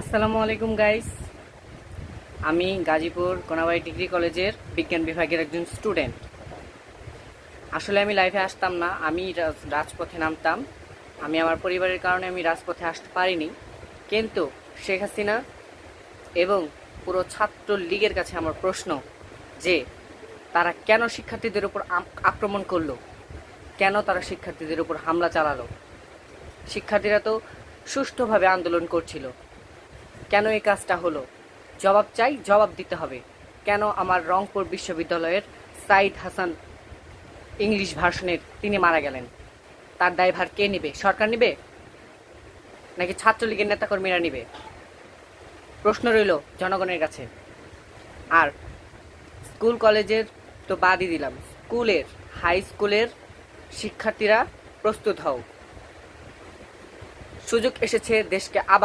আসসালামু আলাইকুম গাইস। আমি গাজীপুর কোনাবাড়ী ডিগ্রি কলেজের বিজ্ঞান বিভাগের একজন স্টুডেন্ট। আসলে আমি লাইফে আসতাম না, আমি রাজপথে নামতাম। আমি আমার পরিবারের কারণে আমি রাজপথে আসতে পারিনি, কিন্তু শেখ হাসিনা এবং পুরো ছাত্র লীগের কাছে আমার প্রশ্ন যে তারা কেন শিক্ষার্থীদের উপর আক্রমণ করলো, কেন তারা শিক্ষার্থীদের উপর হামলা চালালো। শিক্ষার্থীরা তো সুষ্ঠুভাবে আন্দোলন করছিল, কেন এই কাজটা হলো? জবাব চাই, জবাব দিতে হবে। কেন আমার রংপুর বিশ্ববিদ্যালয়ের সাইদ হাসান ইংলিশ ভার্সনের তিনি মারা গেলেন? তার দায়ভার কে নেবে? সরকার নেবে নাকি ছাত্রলীগের নেতাকর্মীরা নেবে? প্রশ্ন রইল জনগণের কাছে। আর স্কুল কলেজের তো বাদই দিলাম, স্কুলের, হাই স্কুলের শিক্ষার্থীরা প্রস্তুত হও। সুযোগ এসেছে দেশকে আবার